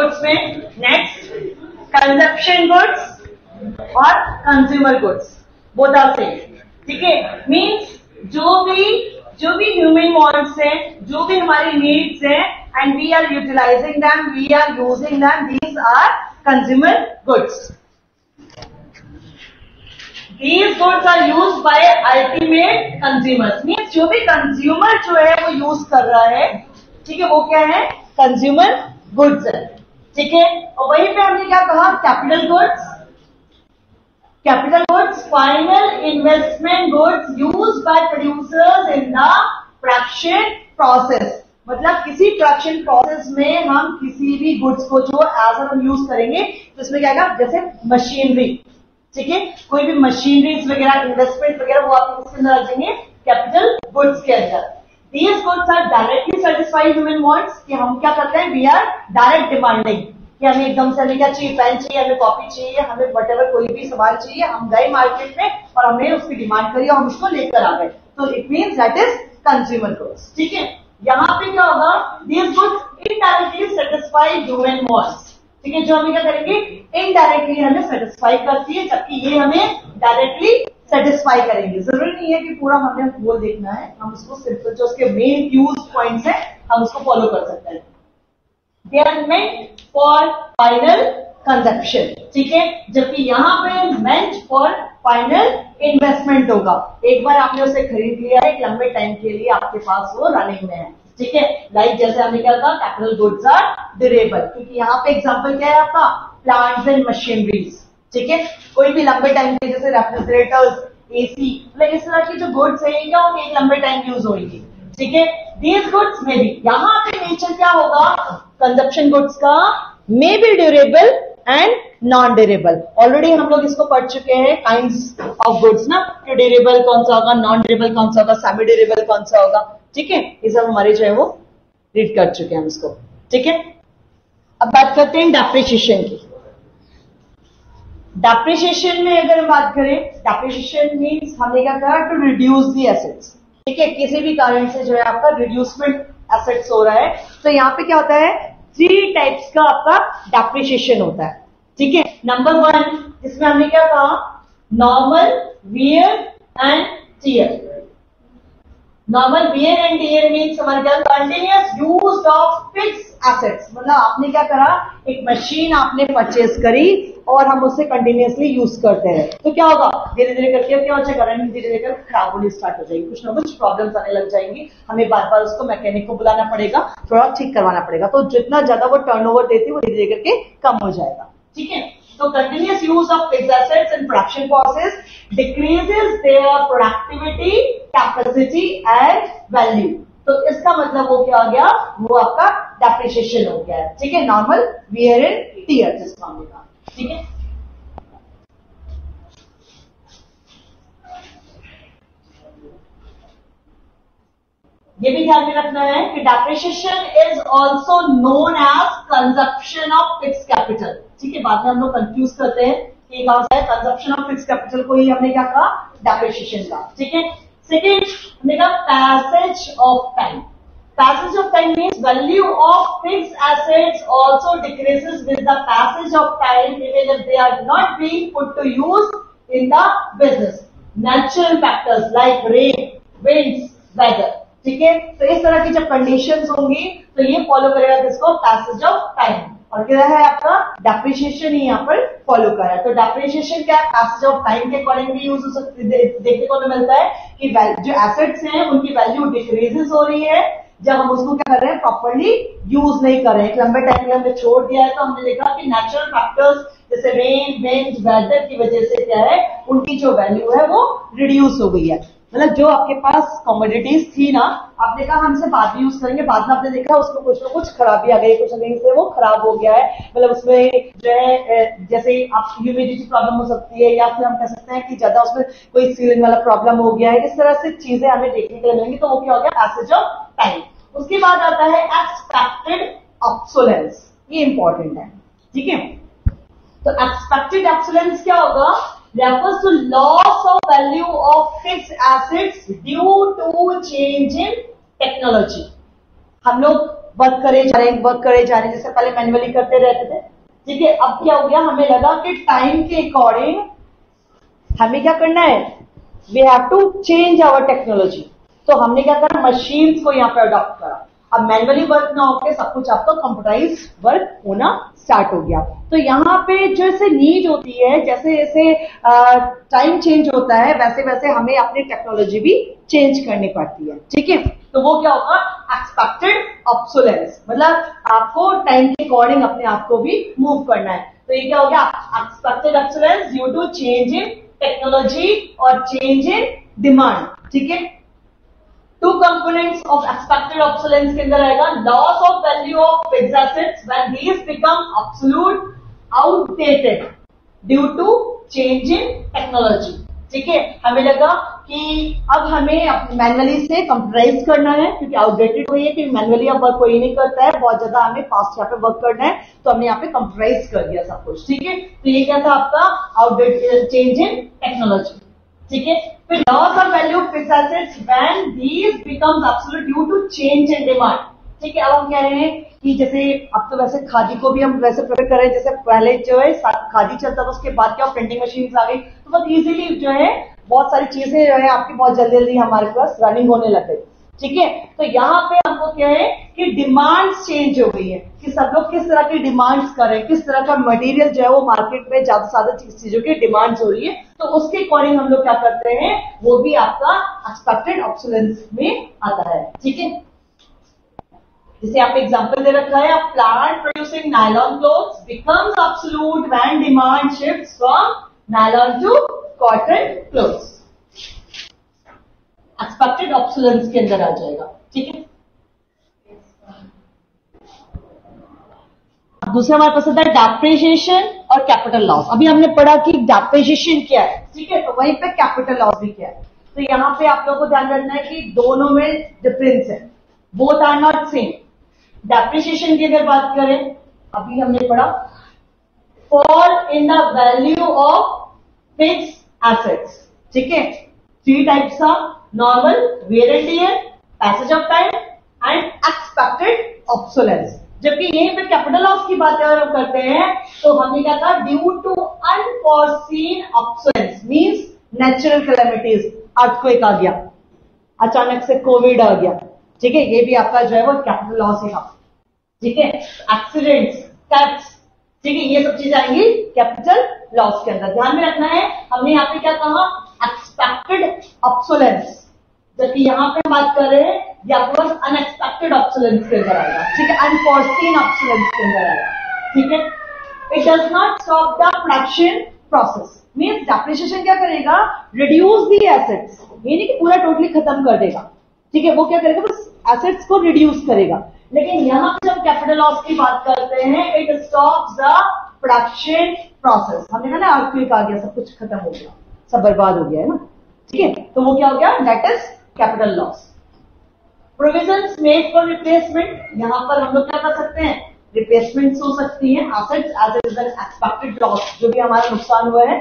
Goods में next consumption goods और consumer goods both are same, ठीक है। मीन्स जो भी ह्यूमन वांट्स है, जो भी हमारी नीड्स है and we are utilising them, we are using them, these are consumer goods. These goods are used by ultimate consumers. Means जो भी कंज्यूमर जो है वो यूज कर रहा है, ठीक है, वो क्या है, कंज्यूमर गुड्स है, ठीक है। और वहीं पे हमने क्या कहा, capital goods. Capital goods final investment goods used by producers in the production process. मतलब किसी प्रोडक्शन प्रोसेस में हम किसी भी गुड्स को जो एज हम यूज करेंगे तो इसमें क्या आएगा, जैसे मशीनरी, ठीक है, कोई भी मशीनरीज वगैरह, इन्वेस्टमेंट वगैरह, वो आप इसके अंदर रखेंगे कैपिटल गुड्स के अंदर। These goods are directly satisfy human wants, कि हम क्या करते हैं, वी आर डायरेक्ट डिमांडिंग, कि हमें एकदम से हमें क्या चाहिए, पेन चाहिए, हमें कॉपी चाहिए, हमें वटेवर कोई भी सामान चाहिए, हम गए मार्केट में और हमने उसकी डिमांड करी और हम उसको लेकर आ गए, तो it means that is consumer goods, ठीक है। यहाँ पे क्या होगा, these goods indirectly satisfy human wants, ठीक है, जो हमें क्या करेंगे, इनडायरेक्टली हमें सेटिस्फाई करती है, जबकि ये हमें डायरेक्टली सेटिस्फाई करेंगे। जरूरी नहीं है कि पूरा हमें गोल देखना है, हम उसको सिंपल जो उसके मेन यूज पॉइंट्स है हम उसको फॉलो कर सकते हैं। They are meant for final consumption, ठीक है, जबकि यहाँ पे मेंट फॉर फाइनल इन्वेस्टमेंट होगा। एक बार आपने उसे खरीद लिया है, एक लंबे टाइम के लिए आपके पास वो रनिंग में है, ठीक है। लाइक जैसे हमने क्या कहा, कैपिटल गुड्स आर ड्यूरेबल, क्योंकि यहाँ पे एग्जांपल क्या है आपका, प्लांट्स एंड मशीनरीज, ठीक है। कोई भी लंबे टाइम के जैसे रेफ्रिजरेटर्स, एसी, मतलब इस तरह की जो गुड्स है क्या होंगे, एक लंबे टाइम यूज होंगी, ठीक है। दीज गुड्स में भी यहाँ पे नेचर क्या होगा, कंजप्शन गुड्स का, may be durable and non durable. Already हम लोग इसको पढ़ चुके हैं, काइंड्स ऑफ गुड्स ना, कि ड्यूरेबल कौन सा होगा, नॉन ड्यूरेबल कौन सा होगा, सेमी ड्यूरेबल कौन सा होगा, ठीक है। ये सब हमारे जो है वो रीड कर चुके हैं हम इसको, ठीक है। अब बात करते हैं डेप्रिसिएशन की। डेप्रिसिएशन में अगर हम बात करें, डेप्रिसिएशन मीन्स हमने क्या कहा, टू रिड्यूस दी एसेट्स, ठीक है, किसी भी कारण से जो है आपका रिड्यूसमेंट एसेट्स हो रहा है, तो यहाँ पे क्या होता है, 3 टाइप्स का आपका डेप्रिसिएशन होता है, ठीक है। नंबर 1, इसमें हमने क्या कहा, normal wear and tear. Normal wear and tear means हमारे क्या, continuous use of fix assets. मतलब आपने क्या करा, एक मशीन आपने परचेज करी और हम उससे कंटिन्यूअसली यूज करते हैं, तो क्या होगा, धीरे धीरे करके क्या हो जाएगा, रनिंग धीरे धीरे खराब होनी स्टार्ट हो जाएगी, कुछ ना कुछ प्रॉब्लम्स आने लग जाएंगी, हमें बार बार उसको मैकेनिक को बुलाना पड़ेगा, थोड़ा ठीक करवाना पड़ेगा, तो जितना ज्यादा वो टर्नओवर देती है वो धीरे धीरे करके कम हो जाएगा, ठीक है। So continuous use of fixed assets in production process decreases their productivity, capacity and value. तो इसका मतलब वो क्या हो गया, वो आपका डेप्रिसिएशन हो गया है, ठीक है। नॉर्मल वियर एंड टियर जिसको हमने कहा, ठीक है। ये भी ध्यान में रखना है कि depreciation is also known as consumption of fix capital, ठीक है। बाद में हम लोग कंफ्यूज करते हैं कि कौन सा है, कंजप्शन ऑफ फिक्स कैपिटल को ही हमने क्या कहा, डेप्रिसिएशन का, ठीक है। सेकेंड हमने कहा passage of time. Passage of time means value of fix assets also decreases with the passage of time even if they are not being put to use in the business. Natural factors like rain, winds, weather, ठीक है। तो इस तरह की जब conditions होंगी तो ये फॉलो करेगा किसको, पैसेज ऑफ टाइम, और क्या है आपका डेप्रिसिएशन ही यहाँ पर फॉलो कर रहा है। तो डेप्रिसिएशन क्या है, पैसेज ऑफ टाइम के अकॉर्डिंगली यूज हो सकती है, देखने को मिलता है कि जो एसेट्स हैं उनकी वैल्यू डिक्रीजेस हो रही है जब हम उसको क्या कर रहे हैं, प्रॉपर्ली यूज नहीं कर रहे हैं, लंबे टाइम में हमने छोड़ दिया है। तो हमने देखा कि नेचुरल फैक्टर्स जैसे रेन, विंड, वेदर की वजह से क्या है, उनकी जो वैल्यू है वो रिड्यूस हो गई है। मतलब जो आपके पास कमोडिटीज थी ना, आपने कहा हमसे बाद में यूज करेंगे, बाद में आपने देखा उसको कुछ ना कुछ खराबी आ गई, कुछ नहीं से वो खराब हो गया है। मतलब उसमें जो है जैसे आप ह्यूमिडिटी प्रॉब्लम हो सकती है, या फिर हम कह सकते हैं कि ज्यादा उसमें कोई सीलिंग वाला प्रॉब्लम हो गया है, इस तरह से चीजें हमें देखने के लिए मिलेंगी, तो वो क्या हो गया, पैसेज ऑफ टाइम। उसके बाद आता है एक्सपेक्टेड ऑब्सोलेंस, ये इंपॉर्टेंट है, ठीक है। तो एक्सपेक्टेड ऑब्सोलेंस क्या होगा, refers to loss of value of fixed assets due to change in technology। हम लोग वर्क करे जा रहे हैं, जैसे पहले मैन्युअली करते रहते थे। ठीक है, अब क्या हो गया, हमें लगा कि टाइम के अकॉर्डिंग हमें क्या करना है, we have to change our technology. तो हमने क्या करा, मशीन्स को यहाँ पे अडॉप्ट करा। अब मैन्युअली वर्क ना होकर सब कुछ आपका कंप्यूटराइज वर्क होना स्टार्ट हो गया। तो यहाँ पे जैसे नीड होती है, जैसे जैसे टाइम चेंज होता है, वैसे वैसे हमें अपनी टेक्नोलॉजी भी चेंज करनी पड़ती है। ठीक है, तो वो क्या होगा, एक्सपेक्टेड ऑब्सोलेंस, मतलब आपको टाइम के अकॉर्डिंग अपने आप को भी मूव करना है। तो ये क्या हो गया, expected obsolescence due to change in technology और चेंज इन डिमांड। ठीक है, two components of expected obsolescence के अंदर आएगा loss of value of fixed assets when these become obsolete outdated due to change in technology. ठीक है, हमें लगा कि अब हमें मैनुअली से कंप्यूटराइज करना है, क्योंकि आउटडेटेड हुई है कि मैनुअली अब वर्क कोई नहीं करता है, बहुत ज्यादा हमें फास्ट यहाँ पे वर्क करना है, तो हमने यहाँ पे कंप्यूटराइज कर दिया सब कुछ। ठीक है, तो ये क्या था आपका आउटडेटेड चेंज इन टेक्नोलॉजी। ठीक है, फिर loss of value of fixed assets when these becomes absolute due to change in demand. ठीक है, अब हम कह रहे हैं कि जैसे अब तो वैसे खादी को भी हम वैसे प्रेफर कर रहे हैं, जैसे पहले जो है खादी चलता था, उसके बाद क्या प्रिंटिंग मशीन आ गई, तो बहुत इजीली जो है बहुत सारी चीजें जो है आपकी बहुत जल्दी जल्दी हमारे पास रनिंग होने लग गई। ठीक है, तो यहाँ पे हमको क्या है कि डिमांड चेंज हो गई है, कि सब लोग किस तरह की डिमांड्स कर रहे हैं, किस तरह का मटेरियल जो है वो मार्केट में ज्यादा से ज्यादा चीजों की डिमांड्स हो रही है, तो उसके अकॉर्डिंग हम लोग क्या करते हैं, वो भी आपका एक्सपेक्टेड ऑब्सोलेंस में आता है। ठीक है, जैसे आप एग्जांपल दे रखा है, plant producing nylon clothes becomes obsolete when demand shifts from nylon to cotton clothes, expected obsolescence के अंदर आ जाएगा। ठीक है, दूसरा हमारे पास होता है डेप्रिसिएशन और कैपिटल लॉस। अभी हमने पढ़ा कि डेप्रिसिएशन क्या है, ठीक है, तो वहीं पे कैपिटल लॉस भी क्या है। तो यहाँ पे आप लोगों को ध्यान रखना है कि दोनों में डिफरेंस है, both are not same. Depreciation की अगर बात करें, अभी हमने पढ़ा fall in the value of fixed assets. ठीक है, 3 टाइप्स का, normal, wear and tear, passage of time and expected obsolescence. जबकि यहीं पे कैपिटल लॉस की बात अगर हम करते हैं तो हमने क्या कहा, due to unforeseen obsolescence means natural calamities, earthquake आ गया, अचानक से कोविड आ गया। ठीक है, ये भी आपका जो है वो कैपिटल लॉस ही था। ठीक है, एक्सीडेंट्स, थेफ्ट्स, ठीक है, ये सब चीजें आएंगी कैपिटल लॉस के अंदर। ध्यान में रखना है, हमने यहाँ पे क्या कहा, एक्सपेक्टेड ऑब्सोलेंस, जबकि यहाँ पे बात कर रहे हैं ये आपके पास अनएक्सपेक्टेड ऑब्सोलेंस के अंदर आएगा। ठीक है, अनफॉरसीन ऑब्सोलेंस के अंदर आएगा। ठीक है, it does not stop the production process, means depreciation क्या करेगा, रिड्यूस द एसेट्स, ये नहीं कि पूरा टोटली खत्म कर देगा। ठीक है, वो क्या करेगा, बस एसेट्स को रिड्यूस करेगा। लेकिन यहाँ पे जब कैपिटल लॉस की बात करते हैं, it stops the production process. हमने कहा ना अर्थक्वेक आ गया, सब कुछ खत्म हो गया, सब बर्बाद हो गया है ना। ठीक है, तो वो क्या हो गया, that is capital loss. Provisions made for replacement, यहां पर हम लोग क्या कर सकते हैं, रिप्लेसमेंट हो सकती है assets as a result expected loss, जो भी हमारा नुकसान हुआ है।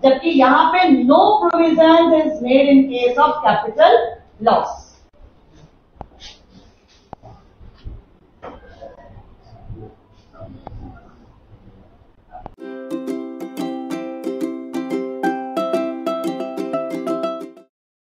जबकि यहां पे no provision is made in case of capital loss.